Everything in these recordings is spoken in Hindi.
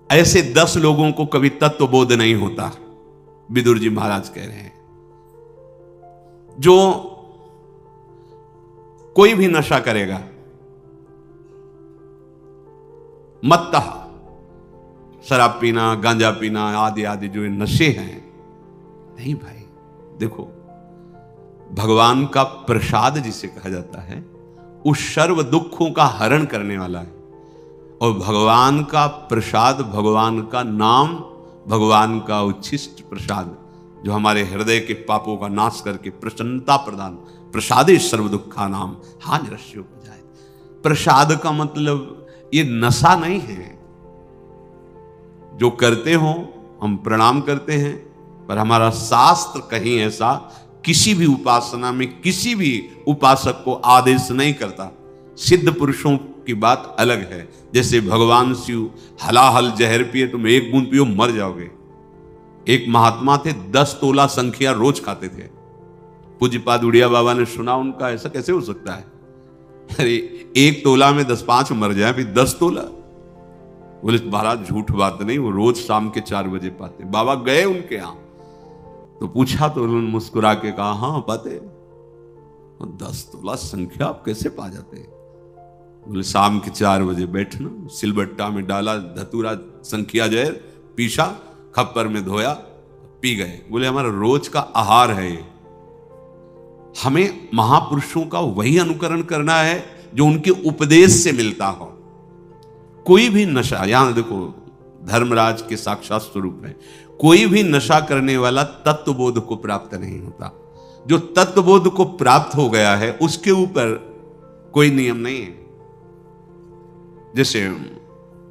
ऐसे 10 लोगों को कभी तत्वबोध नहीं होता। विदुर जी महाराज कह रहे हैं, जो कोई भी नशा करेगा, मत्तः, शराब पीना, गांजा पीना आदि आदि जो नशे हैं, नहीं भाई, देखो भगवान का प्रसाद जिसे कहा जाता है, उस सर्व दुखों का हरण करने वाला है। और भगवान का प्रसाद, भगवान का नाम, भगवान का उच्छिष्ट प्रसाद, जो हमारे हृदय के पापों का नाश करके प्रसन्नता प्रदान, प्रसादे सर्व दुखा नाम हाँ निरस्यो जाए। प्रसाद का मतलब ये नशा नहीं है। जो करते हो हम प्रणाम करते हैं, पर हमारा शास्त्र कहीं ऐसा किसी भी उपासना में किसी भी उपासक को आदेश नहीं करता। सिद्ध पुरुषों की बात अलग है। जैसे भगवान शिव हलाहल जहर पिए, तुम एक बूंद पियो मर जाओगे। एक महात्मा थे, 10 तोला संख्या रोज खाते थे। पूज्यपाद उड़िया बाबा ने सुना उनका, ऐसा कैसे हो सकता है? अरे 1 तोला में 10-5 मर जाए, फिर 10 तोला। बोले महाराज झूठ बात नहीं, वो रोज शाम के 4 बजे पाते। बाबा गए उनके यहां तो पूछा तो उन्होंने मुस्कुरा के कहा, हाँ पाते। 10 तोला संख्या आप कैसे पा जाते? बोले शाम के 4 बजे बैठना, सिलबट्टा में डाला धतूरा संख्या जहर, पीसा, खप्पर में धोया, पी गए। बोले हमारा रोज का आहार है ये। हमें महापुरुषों का वही अनुकरण करना है जो उनके उपदेश से मिलता हो। कोई भी नशा, यहां देखो धर्मराज के साक्षात स्वरूप है, कोई भी नशा करने वाला तत्वबोध को प्राप्त नहीं होता। जो तत्वबोध को प्राप्त हो गया है उसके ऊपर कोई नियम नहीं है। जैसे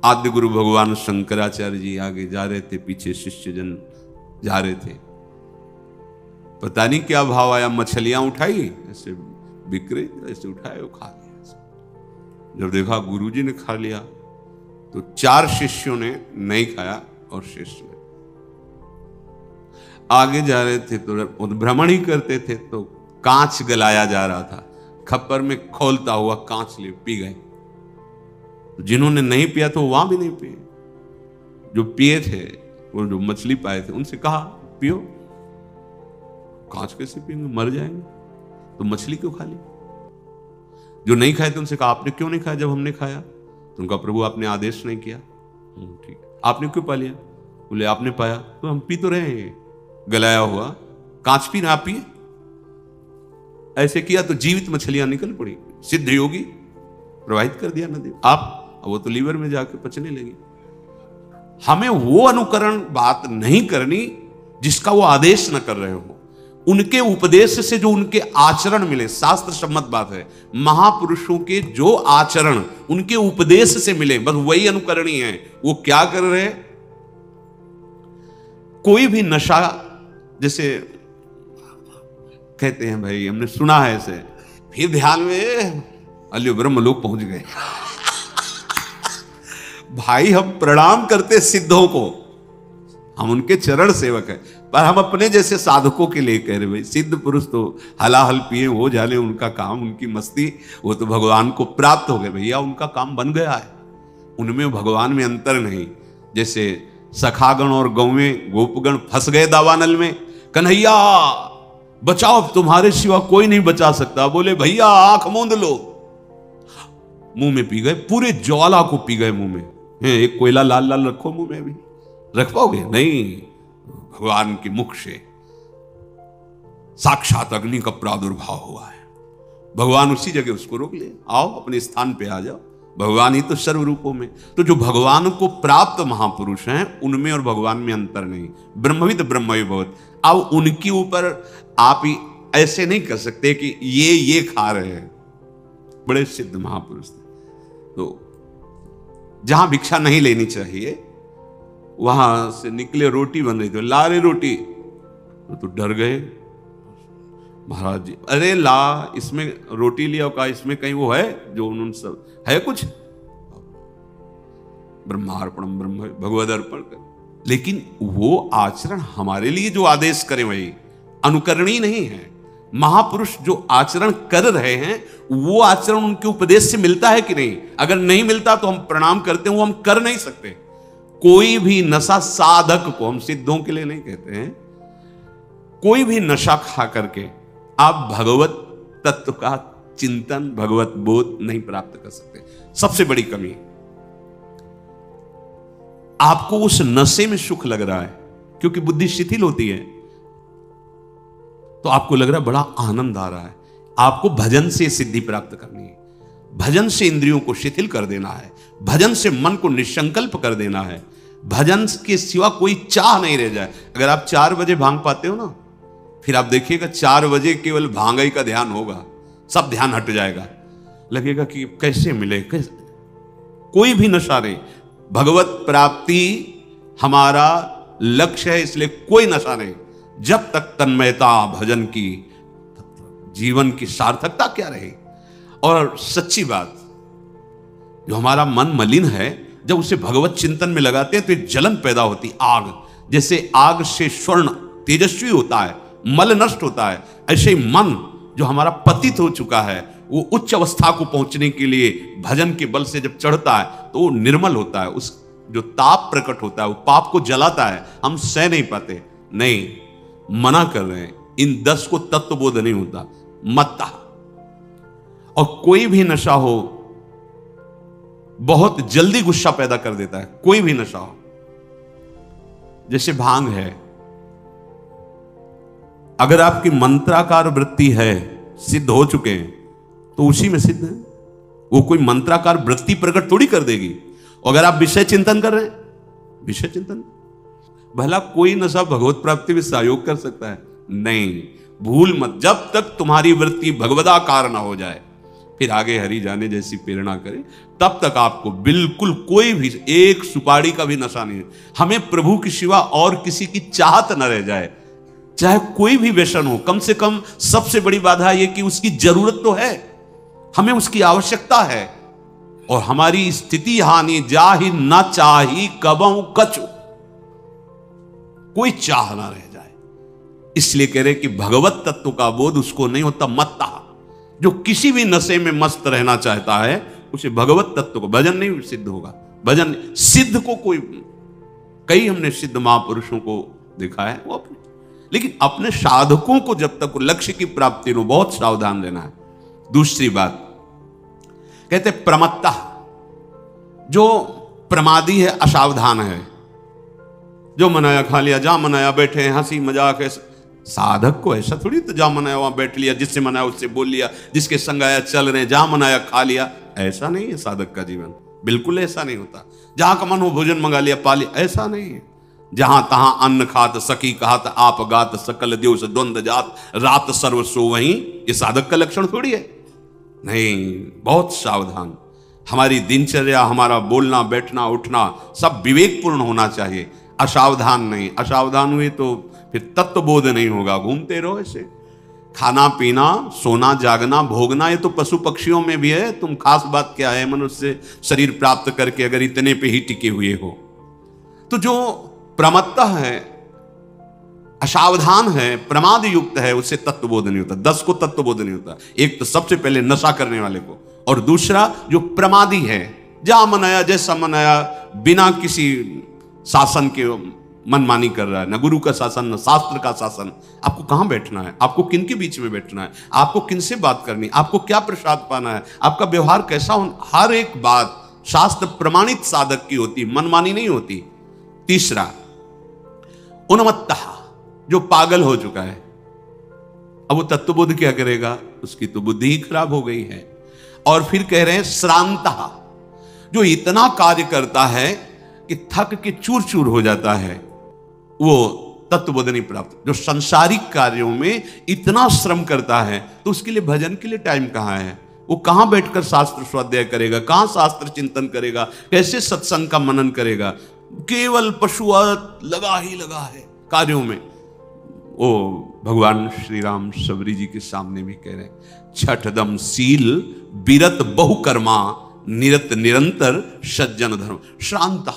आद्य गुरु भगवान शंकराचार्य जी आगे जा रहे थे, पीछे शिष्यजन जा रहे थे, पता नहीं क्या भाव आया, मछलियां उठाई, ऐसे बिक्रे, ऐसे उठाए वो खा लिया। जब देखा गुरुजी ने खा लिया तो 4 शिष्यों ने नहीं खाया और शिष्य ने। आगे जा रहे थे तो भ्रमण ही करते थे तो कांच गलाया जा रहा था, खप्पर में खोलता हुआ कांच ले पी गए। जिन्होंने नहीं पिया तो वहां भी नहीं पिए। जो पिए थे, वो जो मछली पाए थे, उनसे कहा पियो। कांच कैसे पिएंगे, मर जाएंगे, तो मछली क्यों खा ली? जो नहीं खाए थे उनसे कहा आपने क्यों नहीं खाया जब हमने खाया? तो उनका प्रभु आपने आदेश नहीं किया। ठीक, आपने क्यों पा लिया? बोले आपने पाया तो हम पी तो रहे हैं, गलाया हुआ कांच पी ना पिए। ऐसे किया तो जीवित मछलियां निकल पड़ी, सिद्ध योगी प्रवाहित कर दिया नदी। आप वो तो लीवर में जाके पचने लगी। हमें वो अनुकरण बात नहीं करनी जिसका वो आदेश न कर रहे हो। उनके उपदेश से जो उनके आचरण मिले, शास्त्र सम्मत बात है। महापुरुषों के जो आचरण उनके उपदेश से मिले, बस वही अनुकरणीय है। वो क्या कर रहे हैं? कोई भी नशा, जैसे कहते हैं भाई, हमने सुना है ऐसे, फिर ध्यान में अल्यो ब्रह्म लोग पहुंच गए। भाई हम प्रणाम करते सिद्धों को, हम उनके चरण सेवक हैं, पर हम अपने जैसे साधकों के लिए कह रहे भाई सिद्ध पुरुष तो हलाहल पिए हो जाने, उनका काम, उनकी मस्ती, वो तो भगवान को प्राप्त हो गए। भैया उनका काम बन गया है, उनमें भगवान में अंतर नहीं। जैसे सखागण और गौवें गोपगण फंस गए दावानल में, कन्हैया बचाओ, तुम्हारे सिवा कोई नहीं बचा सकता। बोले भैया आंख मूंद लो, मुंह में पी गए, पूरे ज्वाला को पी गए मुंह में। एक कोयला लाल लाल रखो मुंह में, अभी रख पाओगे? नहीं, भगवान के मुख से साक्षात अग्नि का प्रादुर्भाव हुआ है। भगवान उसी जगह उसको रोक ले, आओ अपने स्थान पे आ जाओ, भगवान ही तो सर्व रूपों में। तो जो भगवान को प्राप्त महापुरुष हैं, उनमें और भगवान में अंतर नहीं। ब्रह्मविद ब्रह्मविभवत। अब उनके ऊपर आप ही ऐसे नहीं कर सकते कि ये खा रहे हैं। बड़े सिद्ध महापुरुष थे, तो जहां भिक्षा नहीं लेनी चाहिए वहां से निकले, रोटी बन रही थी, ला रहे रोटी, तो डर गए महाराज जी। अरे ला, इसमें रोटी लिया, का इसमें कहीं वो है जो उन्होंने सब है कुछ? ब्रह्मार्पणम ब्रह्म भगवद अर्पण कर। लेकिन वो आचरण हमारे लिए जो आदेश करें वही अनुकरणीय नहीं है। महापुरुष जो आचरण कर रहे हैं वो आचरण उनके उपदेश से मिलता है कि नहीं? अगर नहीं मिलता तो हम प्रणाम करते हैं, वो हम कर नहीं सकते। कोई भी नशा साधक को, हम सिद्धों के लिए नहीं कहते हैं, कोई भी नशा खा करके आप भगवत तत्व का चिंतन, भगवत बोध नहीं प्राप्त कर सकते। सबसे बड़ी कमी, आपको उस नशे में सुख लग रहा है क्योंकि बुद्धि शिथिल होती है, तो आपको लग रहा है बड़ा आनंद आ रहा है। आपको भजन से सिद्धि प्राप्त करनी है, भजन से इंद्रियों को शिथिल कर देना है, भजन से मन को निसंकल्प कर देना है, भजन के सिवा कोई चाह नहीं रह जाए। अगर आप 4 बजे भांग पाते हो ना, फिर आप देखिएगा 4 बजे केवल भांग ही का ध्यान होगा, सब ध्यान हट जाएगा, लगेगा कि कैसे मिले, कैसे। कोई भी नशा नहीं, भगवत प्राप्ति हमारा लक्ष्य है, इसलिए कोई नशा नहीं। जब तक तन्मयता भजन की, जीवन की सार्थकता क्या रहे। और सच्ची बात, जो हमारा मन मलिन है, जब उसे भगवत चिंतन में लगाते हैं तो एक जलन पैदा होती, आग। जैसे आग से स्वर्ण तेजस्वी होता है, मल नष्ट होता है, ऐसे ही मन जो हमारा पतित हो चुका है, वो उच्च अवस्था को पहुंचने के लिए भजन के बल से जब चढ़ता है तो वो निर्मल होता है। उस जो ताप प्रकट होता है वो पाप को जलाता है, हम सह नहीं पाते। नहीं, मना कर रहे हैं, इन 10 को तत्वबोध नहीं होता, मत्ता। और कोई भी नशा हो बहुत जल्दी गुस्सा पैदा कर देता है, कोई भी नशा हो। जैसे भांग है, अगर आपकी मंत्राकार वृत्ति है, सिद्ध हो चुके हैं, तो उसी में सिद्ध है। वो कोई मंत्राकार वृत्ति प्रकट थोड़ी कर देगी। अगर आप विषय चिंतन कर रहे हैं, विषय चिंतन, भला कोई नशा भगवत प्राप्ति में सहयोग कर सकता है? नहीं, भूल मत। जब तक तुम्हारी वृत्ति भगवदाकार ना हो जाए, फिर आगे हरि जाने जैसी प्रेरणा करे, तब तक आपको बिल्कुल कोई भी एक सुपारी का भी नशा नहीं है। हमें प्रभु के सिवा और किसी की चाहत न रह जाए, चाहे कोई भी व्यसन हो। कम से कम सबसे बड़ी बाधा यह कि उसकी जरूरत तो है, हमें उसकी आवश्यकता है। और हमारी स्थिति हानि जाहि न चाही कबहु कछु, कोई चाह ना रह जाए। इसलिए कह रहे कि भगवत तत्व का बोध उसको नहीं होता, मत्ता। जो किसी भी नशे में मस्त रहना चाहता है, उसे भगवत तत्व को, भजन नहीं सिद्ध होगा। भजन सिद्ध को कोई, कई हमने सिद्ध महापुरुषों को देखा है, वो अपने, लेकिन अपने साधकों को जब तक लक्ष्य की प्राप्ति हो बहुत सावधान रहना है। दूसरी बात कहते प्रमत्ता, जो प्रमादी है, असावधान है, जो मनाया खा लिया, जहां मनाया बैठे हैं, हंसी मजाक है। साधक को ऐसा थोड़ी, तो जहां मनाया वहां बैठ लिया, जिससे मनाया उससे बोल लिया, जिसके संग आया चल रहे, जहां मनाया खा लिया। ऐसा नहीं है साधक का जीवन, बिल्कुल ऐसा नहीं होता। जहां का मन हो भोजन मंगा लिया, पा लिया, ऐसा नहीं है। जहां तहां अन्न खात सखी कहत आप गात, सकल देव से द्वंद जात, रात सर्व सो वहीं। ये साधक का लक्षण थोड़ी है। नहीं, बहुत सावधान। हमारी दिनचर्या, हमारा बोलना बैठना उठना सब विवेकपूर्ण होना चाहिए, असावधान नहीं। असावधान हुए तो फिर तत्वबोध नहीं होगा, घूमते रहो ऐसे। खाना पीना, सोना जागना, भोगना, ये तो पशु पक्षियों में भी है। तुम खास बात क्या है मनुष्य शरीर प्राप्त करके अगर इतने पे ही टिके हुए हो? तो जो प्रमत्ता है, असावधान है, प्रमाद युक्त है, उससे तत्वबोध नहीं होता। 10 को तत्वबोध नहीं होता। एक तो सबसे पहले नशा करने वाले को, और दूसरा जो प्रमादी है, जहां मनाया जैसा मनाया, बिना किसी शासन के मनमानी कर रहा है, न गुरु का शासन न शास्त्र का शासन। आपको कहां बैठना है, आपको किन के बीच में बैठना है, आपको किनसे बात करनी, आपको क्या प्रसाद पाना है, आपका व्यवहार कैसा हो, हर एक बात शास्त्र प्रमाणित साधक की होती, मनमानी नहीं होती। तीसरा उन्मत्ता, जो पागल हो चुका है। अब वो तत्वबोध क्या करेगा, उसकी तो बुद्धि ही खराब हो गई है। और फिर कह रहे हैं श्रांता, जो इतना कार्य करता है कि थक के चूर चूर हो जाता है, वो तत्वबोध नहीं प्राप्त। जो संसारिक कार्यों में इतना श्रम करता है, तो उसके लिए भजन के लिए टाइम कहां है? वो कहां बैठकर शास्त्र स्वाध्याय करेगा, कहां शास्त्र चिंतन करेगा, कैसे सत्संग का मनन करेगा? केवल पशुवत लगा ही लगा है कार्यों में। ओ भगवान श्री राम सबरी जी के सामने भी कह रहे हैं, छठदम सील बिरत बहुकर्मा, निरत निरंतर सज्जन धर्म। श्रांता,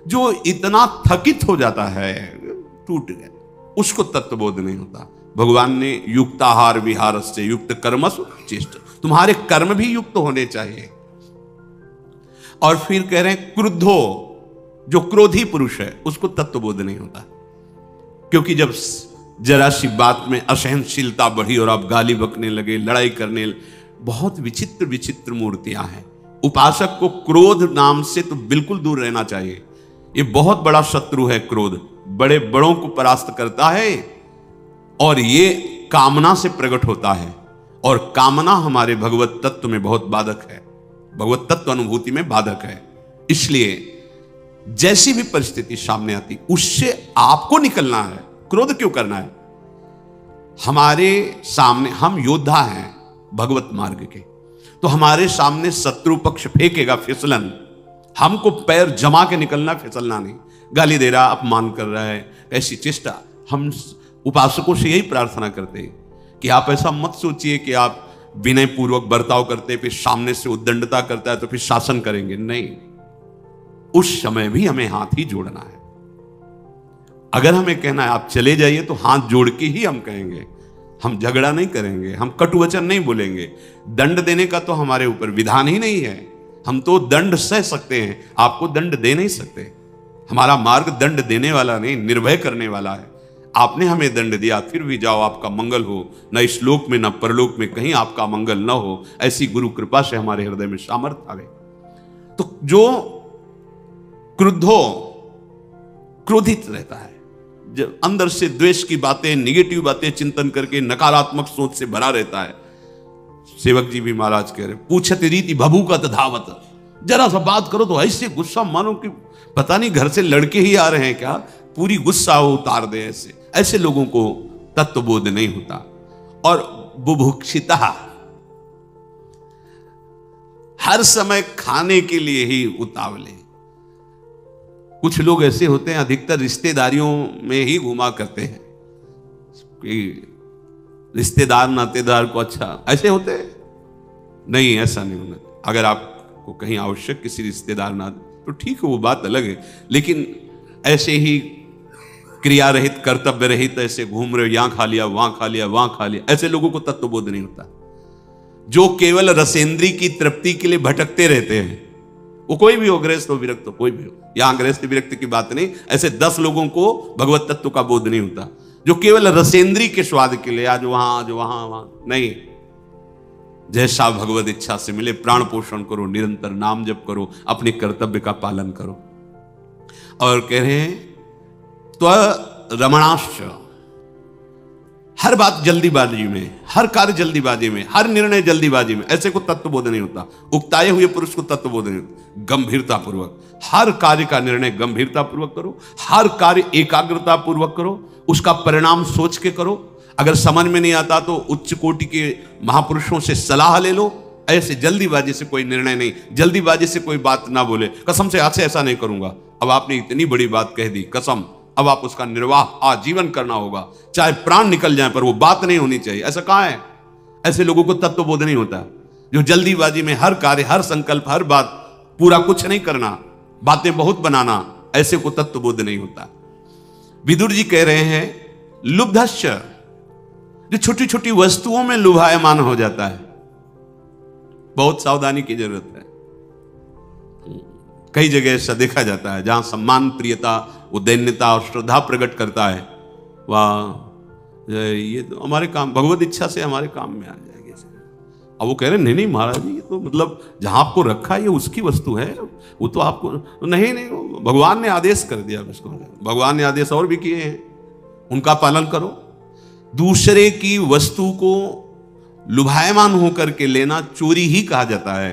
जो इतना थकित हो जाता है, टूट गया, उसको तत्वबोध नहीं होता। भगवान ने युक्ताहार विहार से युक्त कर्मसु चेष्ट, तुम्हारे कर्म भी युक्त होने चाहिए। और फिर कह रहे हैं क्रुद्धो, जो क्रोधी पुरुष है उसको तत्वबोध नहीं होता, क्योंकि जब जरा सी बात में असहनशीलता बढ़ी और आप गाली बकने लगे, लड़ाई करने लगे, बहुत विचित्र विचित्र मूर्तियां हैं। उपासक को क्रोध नाम से तो बिल्कुल दूर रहना चाहिए। ये बहुत बड़ा शत्रु है क्रोध, बड़े बड़ों को परास्त करता है और ये कामना से प्रकट होता है, और कामना हमारे भगवत तत्व में बहुत बाधक है, भगवत तत्व अनुभूति में बाधक है। इसलिए जैसी भी परिस्थिति सामने आती उससे आपको निकलना है, क्रोध क्यों करना है? हमारे सामने हम योद्धा हैं भगवत मार्ग के, तो हमारे सामने शत्रु पक्ष फेंकेगा फिसलन, हमको पैर जमा के निकलना, फिसलना नहीं। गाली दे रहा, अपमान कर रहा है, ऐसी चेष्टा। हम उपासकों से यही प्रार्थना करते हैं कि आप ऐसा मत सोचिए कि आप विनय पूर्वक बर्ताव करते फिर सामने से उद्दंडता करता है तो फिर शासन करेंगे, नहीं। उस समय भी हमें हाथ ही जोड़ना है। अगर हमें कहना है आप चले जाइए तो हाथ जोड़ के ही हम कहेंगे, हम झगड़ा नहीं करेंगे, हम कटु वचन नहीं बोलेंगे। दंड देने का तो हमारे ऊपर विधान ही नहीं है, हम तो दंड सह सकते हैं, आपको दंड दे नहीं सकते। हमारा मार्ग दंड देने वाला नहीं, निर्भय करने वाला है। आपने हमें दंड दिया, फिर भी जाओ, आपका मंगल हो, न इस लोक में न परलोक में कहीं आपका मंगल न हो, ऐसी गुरु कृपा से हमारे हृदय में सामर्थ्य आवे। तो जो क्रोधित रहता है, जब अंदर से द्वेष की बातें, निगेटिव बातें चिंतन करके नकारात्मक सोच से भरा रहता है, सेवक जी भी महाराज कह रहे, पूछत रीति भभूकत धावत, जरा सा बात करो तो ऐसे गुस्सा मानो कि पता नहीं घर से लड़के ही आ रहे हैं क्या, पूरी गुस्सा उतार दे। ऐसे लोगों को तत्वबोध नहीं होता। और बुभुक्षिता, हर समय खाने के लिए ही उतावले। कुछ लोग ऐसे होते हैं, अधिकतर रिश्तेदारियों में ही घुमा करते हैं कि रिश्तेदार नातेदार को अच्छा, ऐसे होते हैं। नहीं, ऐसा नहीं होना। अगर आपको कहीं आवश्यक किसी रिश्तेदार ना तो ठीक है, वो बात अलग है, लेकिन ऐसे ही क्रिया रहित, कर्तव्य रहित ऐसे घूम रहे, यहां खा लिया, वहां खा लिया, वहां खा लिया, ऐसे लोगों को तत्वबोध नहीं होता। जो केवल रसेंद्री की तृप्ति के लिए भटकते रहते हैं, वो कोई भी हो, गृहस्थ हो, विरक्त हो, कोई भी हो, यहां गृहस्थ विरक्त की बात नहीं, ऐसे 10 लोगों को भगवत तत्व का बोध नहीं होता। जो केवल रसेंद्री के स्वाद के लिए आज वहां नहीं, जैसा भगवत इच्छा से मिले प्राण पोषण करो, निरंतर नाम जप करो, अपने कर्तव्य का पालन करो। और कह रहे हैं तो रमणाश्च, हर बात जल्दीबाजी में, हर कार्य जल्दीबाजी में, हर निर्णय जल्दीबाजी में, ऐसे को तत्वबोध नहीं होता। उकताए हुए पुरुष को तत्वबोध नहीं होता। गंभीरता पूर्वक हर कार्य का निर्णय गंभीरता पूर्वक करो, हर कार्य एकाग्रता पूर्वक करो, उसका परिणाम सोच के करो। अगर समझ में नहीं आता तो उच्च कोटि के महापुरुषों से सलाह ले लो। ऐसे जल्दीबाजी से कोई निर्णय नहीं, जल्दीबाजी से कोई बात ना बोले, कसम से आज से ऐसा नहीं करूंगा, अब आपने इतनी बड़ी बात कह दी, कसम, अब आप उसका निर्वाह आजीवन करना होगा, चाहे प्राण निकल जाए, पर वो बात नहीं होनी चाहिए। ऐसा कहां है? ऐसे लोगों को तत्वबोध नहीं होता। जो जल्दीबाजी में हर कार्य, हर संकल्प, हर बात, पूरा कुछ नहीं करना, बातें बहुत बनाना, ऐसे को तत्वबोध नहीं होता। विदुर जी कह रहे हैं लुब्धश्च, जो छोटी छोटी वस्तुओं में लुभायमान हो जाता है, बहुत सावधानी की जरूरत है। कई जगह ऐसा देखा जाता है जहां सम्मान, प्रियता, उदैन्यता और श्रद्धा प्रकट करता है, वह ये तो हमारे काम, भगवत इच्छा से हमारे काम में आ जाएगी। अब वो कह रहे नहीं महाराज जी, ये तो मतलब जहां आपको रखा है ये उसकी वस्तु है, वो तो आपको नहीं, भगवान ने आदेश कर दिया उसको, भगवान ने आदेश और भी किए हैं, उनका पालन करो। दूसरे की वस्तु को लुभायमान होकर के लेना चोरी ही कहा जाता है।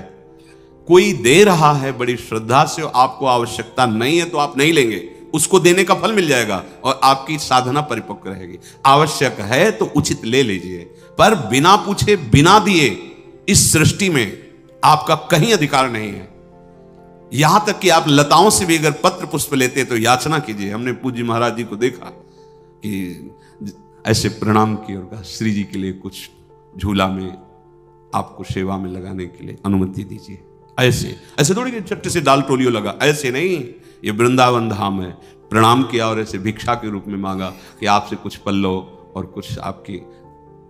कोई दे रहा है बड़ी श्रद्धा से, आपको आवश्यकता नहीं है तो आप नहीं लेंगे, उसको देने का फल मिल जाएगा और आपकी साधना परिपक्व रहेगी। आवश्यक है तो उचित ले लीजिए, पर बिना पूछे, बिना दिए इस सृष्टि में आपका कहीं अधिकार नहीं है। यहां तक कि आप लताओं से भी अगर पत्र पुष्प लेते तो याचना कीजिए। हमने पूज्य महाराज जी को देखा कि ऐसे प्रणाम किए और कहा श्री जी के लिए कुछ झूला में आपको सेवा में लगाने के लिए अनुमति दीजिए। ऐसे थोड़ी कि चट्टे से डाल टोलियो लगा, ऐसे नहीं, ये वृंदावन धाम है। प्रणाम किया और ऐसे भिक्षा के रूप में मांगा कि आपसे कुछ पल्लव और कुछ आपकी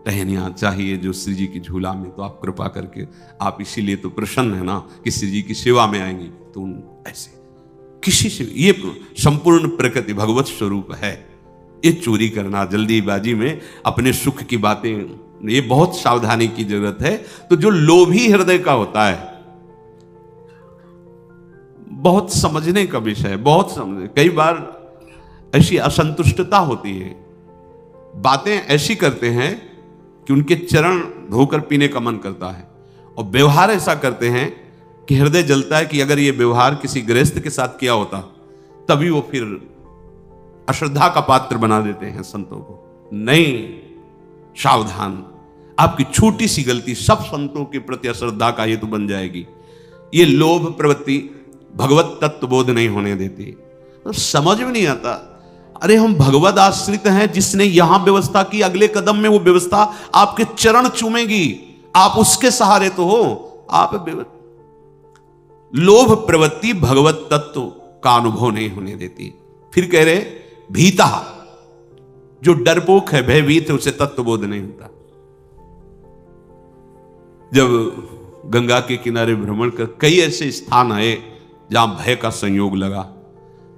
टहनियाँ चाहिए जो श्री जी की झूला में, तो आप कृपा करके, आप इसीलिए तो प्रसन्न है ना कि श्री जी की सेवा में आएंगी, तो ऐसे किसी से, ये संपूर्ण प्रकृति भगवत स्वरूप है। ये चोरी करना जल्दीबाजी में अपने सुख की बातें, ये बहुत सावधानी की जरूरत है। तो जो लोभी हृदय का होता है, बहुत समझने का विषय है, बहुत समझने। कई बार ऐसी असंतुष्टता होती है, बातें ऐसी करते हैं कि उनके चरण धोकर पीने का मन करता है, और व्यवहार ऐसा करते हैं कि हृदय जलता है कि अगर ये व्यवहार किसी गृहस्थ के साथ किया होता तभी वो फिर अश्रद्धा का पात्र बना देते हैं संतों को। नहीं, सावधान, आपकी छोटी सी गलती सब संतों के प्रति अश्रद्धा का हेतु बन जाएगी। ये लोभ प्रवृत्ति भगवत तत्व बोध नहीं होने देती। तो समझ में नहीं आता, अरे हम भगवत आश्रित हैं, जिसने यहां व्यवस्था की, अगले कदम में वो व्यवस्था आपके चरण चूमेगी, आप उसके सहारे तो हो। आप लोभ प्रवृत्ति भगवत तत्व का अनुभव नहीं होने देती। फिर कह रहे भीता, जो डरपोक है, भयभीत है, उसे तत्वबोध नहीं होता। जब गंगा के किनारे भ्रमण कर कई ऐसे स्थान आए जहां भय का संयोग लगा,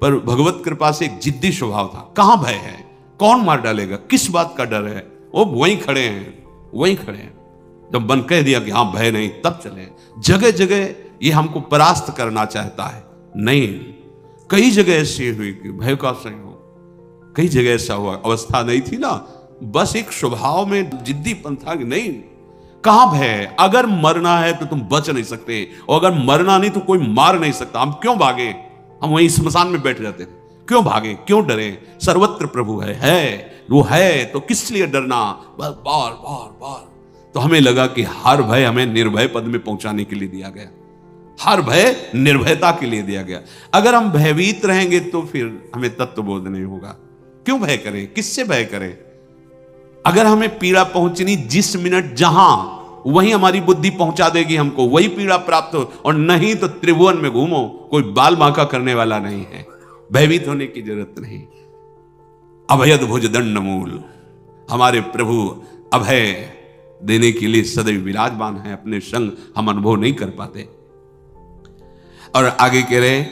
पर भगवत कृपा से एक जिद्दी स्वभाव था। कहां भय है, कौन मार डालेगा, किस बात का डर है, वो वहीं खड़े हैं, वहीं खड़े हैं। जब मन कह दिया कि हाँ भय नहीं, तब चले। जगह जगह ये हमको परास्त करना चाहता है, नहीं। कई जगह ऐसी हुई कि भय का संयोग, कई जगह ऐसा हुआ, अवस्था नहीं थी ना, बस एक स्वभाव में जिद्दीपन था कि नहीं, कहां भय है। अगर मरना है तो तुम बच नहीं सकते, और अगर मरना नहीं तो कोई मार नहीं सकता। हम क्यों भागे, हम वहीं स्मशान में बैठ जाते, क्यों भागे, क्यों डरे। सर्वत्र प्रभु है, वो है तो किस लिए डरना। बस बार बार बार तो हमें लगा कि हर भय हमें निर्भय पद में पहुंचाने के लिए दिया गया, हर भय निर्भयता के लिए दिया गया। अगर हम भयभीत रहेंगे तो फिर हमें तत्वबोध नहीं होगा। क्यों भय करें, किससे भय करें। अगर हमें पीड़ा पहुंचनी जिस मिनट जहां, वहीं हमारी बुद्धि पहुंचा देगी हमको, वही पीड़ा प्राप्त हो। और नहीं तो त्रिभुवन में घूमो, कोई बाल बांका करने वाला नहीं है, भयभीत होने की जरूरत नहीं। अभयद भुज दंड मूल, हमारे प्रभु अभय देने के लिए सदैव विराजमान है, अपने संग हम अनुभव नहीं कर पाते। और आगे कह रहे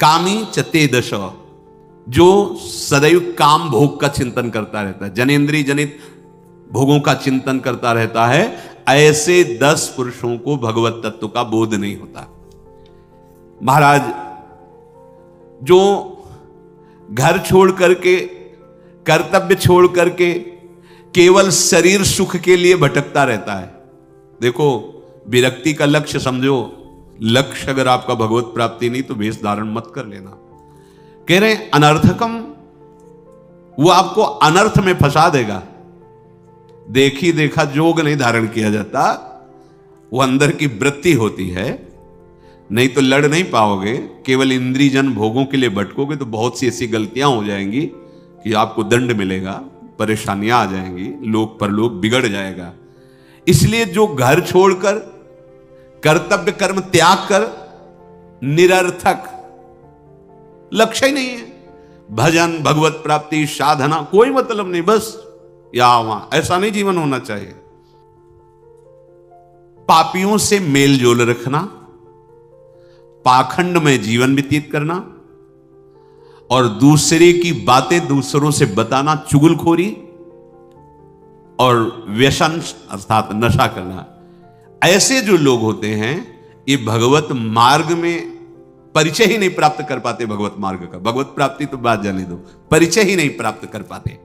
कामी चते दश, जो सदैव काम भोग का चिंतन करता रहता है, जनेन्द्रिय जनित भोगों का चिंतन करता रहता है, ऐसे 10 पुरुषों को भगवत तत्व का बोध नहीं होता। महाराज, जो घर छोड़ करके, कर्तव्य छोड़ करके केवल शरीर सुख के लिए भटकता रहता है, देखो विरक्ति का लक्ष्य समझो। लक्ष्य अगर आपका भगवत प्राप्ति नहीं तो वेश धारण मत कर लेना। कह रहे अनर्थकम, वो आपको अनर्थ में फंसा देगा। देखी देखा जोग नहीं धारण किया जाता, वो अंदर की वृत्ति होती है, नहीं तो लड़ नहीं पाओगे। केवल इंद्रिय जन भोगों के लिए भटकोगे तो बहुत सी ऐसी गलतियां हो जाएंगी कि आपको दंड मिलेगा, परेशानियां आ जाएंगी, लोक परलोक बिगड़ जाएगा। इसलिए जो घर छोड़कर कर्तव्य कर्म त्याग कर, निरर्थक, लक्ष्य ही नहीं है, भजन भगवत प्राप्ति साधना कोई मतलब नहीं, बस या वहां, ऐसा नहीं जीवन होना चाहिए। पापियों से मेल जोल रखना, पाखंड में जीवन व्यतीत करना, और दूसरे की बातें दूसरों से बताना, चुगलखोरी और व्यसन अर्थात नशा करना, ऐसे जो लोग होते हैं ये भगवत मार्ग में परिचय ही नहीं प्राप्त कर पाते। भगवत मार्ग का, भगवत प्राप्ति तो बात जाने दो, परिचय ही नहीं प्राप्त कर पाते।